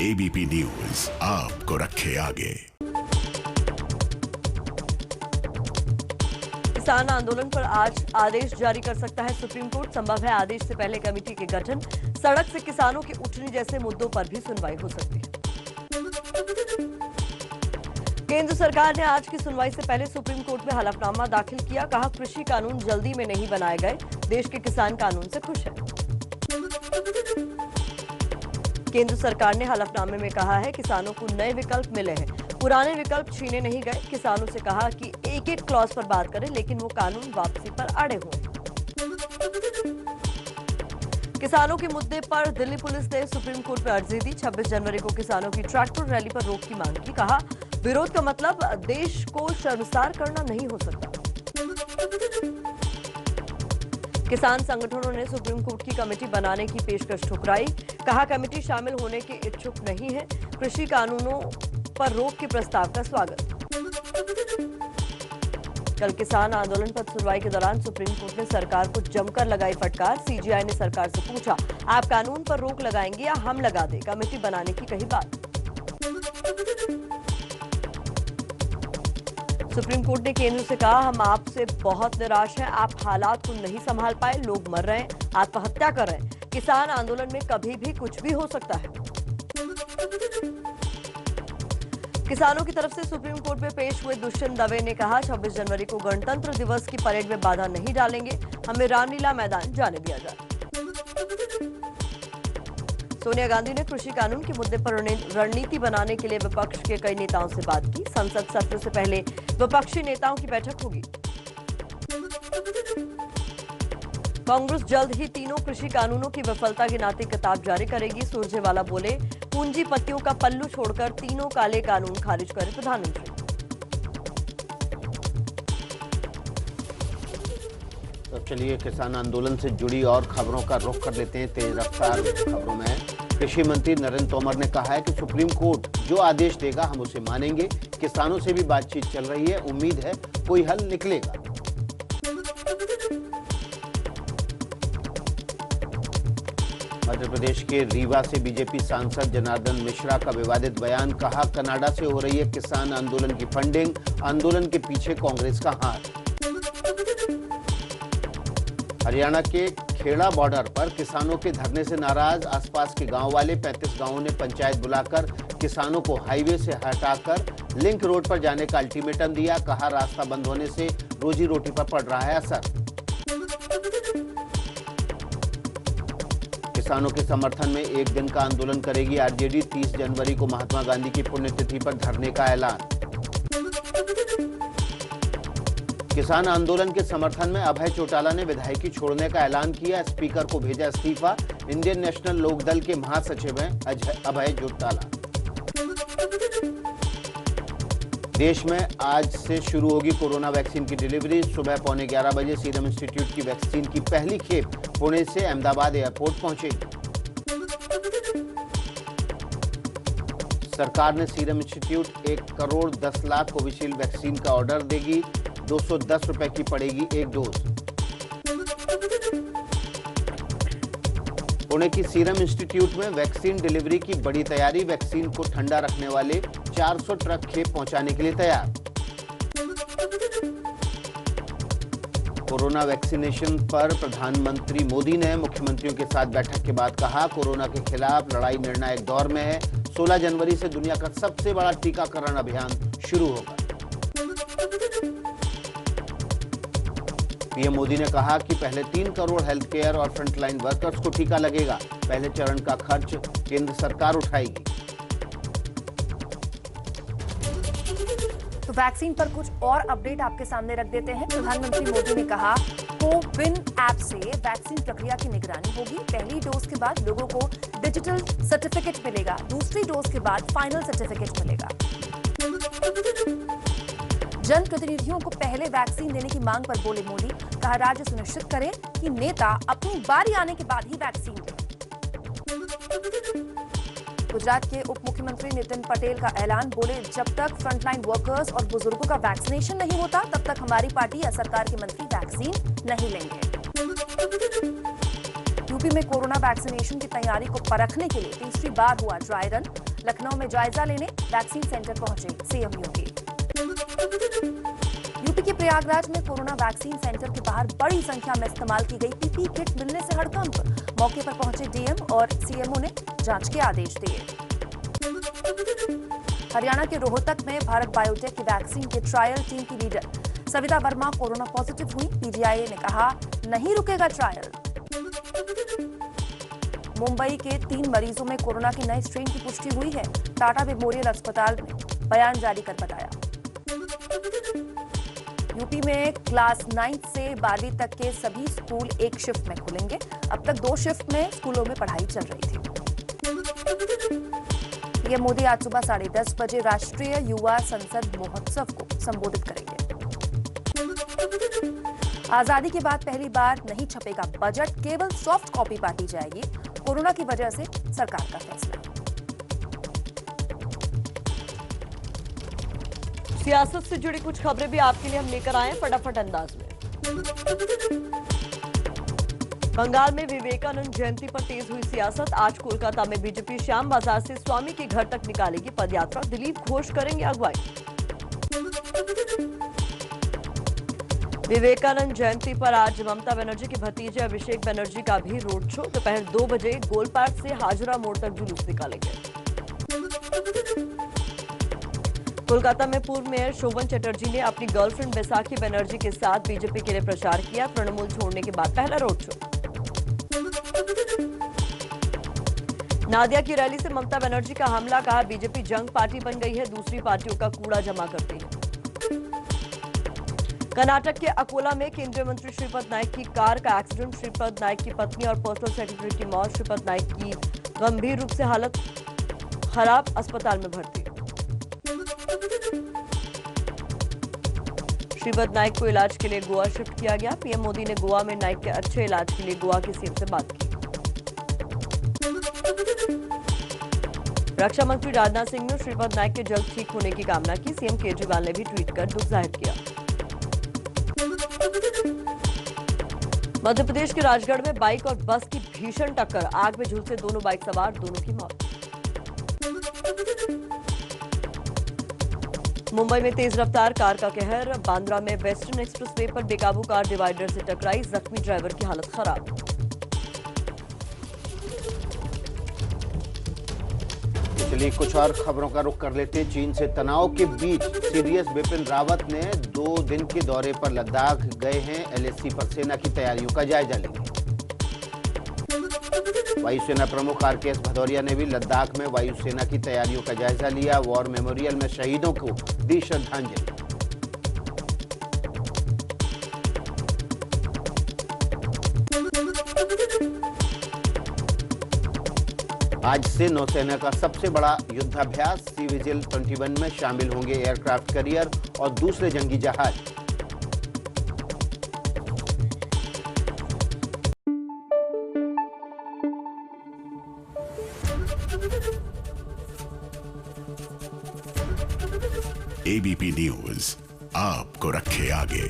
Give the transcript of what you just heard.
ABP news आपको रखे आगे। किसान आंदोलन पर आज आदेश जारी कर सकता है सुप्रीम कोर्ट। संभव है आदेश से पहले कमेटी के गठन। सड़क से किसानों की उठनी जैसे मुद्दों पर भी सुनवाई हो सकती है। केंद्र सरकार ने आज की सुनवाई से पहले सुप्रीम कोर्ट में हलफनामा दाखिल किया। कहा, कृषि कानून जल्दी में नहीं बनाए गए, देश के किसान कानून से खुश है। केंद्र सरकार ने हलफनामे में कहा है, किसानों को नए विकल्प मिले हैं, पुराने विकल्प छीने नहीं गए। किसानों से कहा कि एक एक क्लॉज पर बात करें, लेकिन वो कानून वापसी पर अड़े हुए। किसानों के मुद्दे पर दिल्ली पुलिस ने सुप्रीम कोर्ट में अर्जी दी। 26 जनवरी को किसानों की ट्रैक्टर रैली पर रोक की मांग की। कहा, विरोध का मतलब देश को शर्मसार करना नहीं हो सकता। किसान संगठनों ने सुप्रीम कोर्ट की कमेटी बनाने की पेशकश ठुकराई। कहा, कमेटी शामिल होने के इच्छुक नहीं है। कृषि कानूनों पर रोक के प्रस्ताव का स्वागत। कल किसान आंदोलन पर सुनवाई के दौरान सुप्रीम कोर्ट ने सरकार को जमकर लगाई फटकार। सीजीआई ने सरकार से पूछा, आप कानून पर रोक लगाएंगे या हम लगा दें? कमेटी बनाने की कही बात। सुप्रीम कोर्ट ने केंद्र से कहा, हम आपसे बहुत निराश हैं। आप हालात को नहीं संभाल पाए, लोग मर रहे हैं, आत्महत्या कर रहे हैं। किसान आंदोलन में कभी भी कुछ भी हो सकता है। किसानों की तरफ से सुप्रीम कोर्ट में पेश हुए दुष्यंत दवे ने कहा, 26 जनवरी को गणतंत्र दिवस की परेड में बाधा नहीं डालेंगे, हमें रामलीला मैदान जाने दिया जाए। सोनिया गांधी ने कृषि कानून के मुद्दे पर रणनीति बनाने के लिए विपक्ष के कई नेताओं से बात की। संसद सत्र से पहले विपक्षी नेताओं की बैठक होगी। कांग्रेस जल्द ही तीनों कृषि कानूनों की विफलता गिनाती किताब जारी करेगी। सुरजेवाला बोले, पूंजीपतियों का पल्लू छोड़कर तीनों काले कानून खारिज करे प्रधानमंत्री। तो चलिए किसान आंदोलन से जुड़ी और खबरों का रुख कर लेते हैं। तेज रफ्तार खबरों में कृषि मंत्री नरेंद्र तोमर ने कहा है कि सुप्रीम कोर्ट जो आदेश देगा हम उसे मानेंगे। किसानों से भी बातचीत चल रही है, उम्मीद है कोई हल निकलेगा। मध्य प्रदेश के रीवा से बीजेपी सांसद जनार्दन मिश्रा का विवादित बयान। कहा, कनाडा से हो रही है किसान आंदोलन की फंडिंग, आंदोलन के पीछे कांग्रेस का हाथ। हरियाणा के खेड़ा बॉर्डर पर किसानों के धरने से नाराज आसपास के गांव वाले 35 गांवों ने पंचायत बुलाकर किसानों को हाईवे से हटाकर लिंक रोड पर जाने का अल्टीमेटम दिया। कहा, रास्ता बंद होने से रोजी रोटी पर पड़ रहा है असर। किसानों के समर्थन में एक दिन का आंदोलन करेगी आरजेडी। 30 जनवरी को महात्मा गांधी की पुण्यतिथि पर धरने का ऐलान। किसान आंदोलन के समर्थन में अभय चौटाला ने विधायकी छोड़ने का ऐलान किया। स्पीकर को भेजा इस्तीफा। इंडियन नेशनल लोकदल के महासचिव हैं अभय चौटाला। देश में आज से शुरू होगी कोरोना वैक्सीन की डिलीवरी। सुबह 11:15 बजे सीरम इंस्टीट्यूट की वैक्सीन की पहली खेप पुणे से अहमदाबाद एयरपोर्ट पहुंचेगी। सरकार ने serum institute 1 crore 10 lakh Covishield vaccine का ऑर्डर देगी। 210 रुपए की पड़ेगी एक डोज। पुणे की सीरम इंस्टीट्यूट में वैक्सीन डिलीवरी की बड़ी तैयारी। वैक्सीन को ठंडा रखने वाले 400 ट्रक खेप पहुंचाने के लिए तैयार। कोरोना वैक्सीनेशन पर प्रधानमंत्री मोदी ने मुख्यमंत्रियों के साथ बैठक के बाद कहा, कोरोना के खिलाफ लड़ाई निर्णायक दौर में है। 16 जनवरी से दुनिया का सबसे बड़ा टीकाकरण अभियान शुरू होगा। पीएम मोदी ने कहा कि पहले 3 करोड़ हेल्थ केयर और फ्रंटलाइन वर्कर्स को टीका लगेगा। पहले चरण का खर्च केंद्र सरकार उठाएगी। तो वैक्सीन पर कुछ और अपडेट आपके सामने रख देते हैं। प्रधानमंत्री मोदी ने कहा, कोविन ऐप से वैक्सीन प्रक्रिया की निगरानी होगी। पहली डोज के बाद लोगों को डिजिटल सर्टिफिकेट मिलेगा, दूसरी डोज के बाद फाइनल सर्टिफिकेट मिलेगा। जनप्रतिनिधियों को पहले वैक्सीन देने की मांग पर बोले मोदी। कहा, राज्य सुनिश्चित करें कि नेता अपनी बारी आने के बाद ही वैक्सीन दें। गुजरात के उप मुख्यमंत्री नितिन पटेल का ऐलान। बोले, जब तक फ्रंटलाइन वर्कर्स और बुजुर्गों का वैक्सीनेशन नहीं होता तब तक हमारी पार्टी या सरकार के मंत्री वैक्सीन नहीं लेंगे। यूपी में कोरोना वैक्सीनेशन की तैयारी को परखने के लिए तीसरी बार हुआ ड्राई रन। लखनऊ में जायजा लेने वैक्सीन सेंटर पहुंचे सीएम योगी। यूपी के प्रयागराज में कोरोना वैक्सीन सेंटर के बाहर बड़ी संख्या में इस्तेमाल की गई पीपीई किट मिलने से हड़कंप। मौके पर पहुंचे डीएम और सीएमओ ने जांच के आदेश दिए। हरियाणा के रोहतक में भारत बायोटेक की वैक्सीन के ट्रायल टीम की leader Savita Verma corona positive हुई। पीजीआई ने कहा नहीं रुकेगा ट्रायल। मुंबई के 3 मरीजों में कोरोना के नए स्ट्रेन की पुष्टि हुई है। टाटा मेमोरियल अस्पताल ने बयान जारी कर बताया। यूपी में क्लास 9 से 12वीं तक के सभी स्कूल एक शिफ्ट में खुलेंगे। अब तक 2 शिफ्ट में स्कूलों में पढ़ाई चल रही थी। पीएम मोदी आज सुबह 10:30 बजे राष्ट्रीय युवा संसद महोत्सव को संबोधित करेंगे। आजादी के बाद पहली बार नहीं छपेगा बजट, केवल सॉफ्ट कॉपी बांटी जाएगी। कोरोना की वजह से सरकार का फैसला। सियासत से जुड़ी कुछ खबरें भी आपके लिए हम लेकर आए हैं फटाफट अंदाज में। बंगाल में विवेकानंद जयंती पर तेज हुई सियासत। आज कोलकाता में बीजेपी श्याम बाजार से स्वामी के घर तक निकालेगी पदयात्रा। दिलीप घोष करेंगे अगुवाई। विवेकानंद जयंती पर आज ममता बनर्जी के भतीजे अभिषेक बनर्जी का भी रोड शो। दोपहर 2 बजे गोलपार्क से हाजरा मोड़ तक जुलूस निकालेंगे। कोलकाता में पूर्व मेयर शोभन चटर्जी ने अपनी गर्लफ्रेंड बैसाखी बनर्जी के साथ बीजेपी के लिए प्रचार किया। तृणमूल छोड़ने के बाद पहला रोड शो। नादिया की रैली से ममता बनर्जी का हमला, कहा बीजेपी जंग पार्टी बन गई है, दूसरी पार्टियों का कूड़ा जमा करती है। कर्नाटक के अकोला में केंद्रीय मंत्री श्रीपद नायक की कार का एक्सीडेंट। श्रीपद नायक की पत्नी और पर्सनल सेक्रेटरी की मौत। श्रीपद नायक की गंभीर रूप से हालत खराब, अस्पताल में भर्ती। श्रीपद नायक को इलाज के लिए गोवा शिफ्ट किया गया। पीएम मोदी ने गोवा में नायक के अच्छे इलाज के लिए गोवा के सीएम से बात की। रक्षा मंत्री राजनाथ सिंह ने श्रीपद नायक के जल्द ठीक होने की कामना की। सीएम केजरीवाल ने भी ट्वीट कर दुख जाहिर किया। मध्य प्रदेश के राजगढ़ में बाइक और बस की भीषण टक्कर। आग में झुलसे दोनों बाइक सवार, दोनों की मौत। मुंबई में तेज रफ्तार कार का कहर। बांद्रा में वेस्टर्न एक्सप्रेसवे पर बेकाबू कार डिवाइडर से टकराई। जख्मी ड्राइवर की हालत खराब। चलिए कुछ और खबरों का रुख कर लेते हैं। चीन से तनाव के बीच सीडीएस बिपिन रावत ने 2 दिन के दौरे पर लद्दाख गए हैं। एलएसी पर सेना की तैयारियों का जायजा लेंगे। वायुसेना प्रमुख आरकेएस भदौरिया ने भी लद्दाख में वायुसेना की तैयारियों का जायजा लिया। वॉर मेमोरियल में शहीदों को दी श्रद्धांजलि। आज से नौसेना का सबसे बड़ा युद्धाभ्यास सी विजिल 21 में शामिल होंगे एयरक्राफ्ट कैरियर और दूसरे जंगी जहाज। एबीपी न्यूज आपको रखे आगे।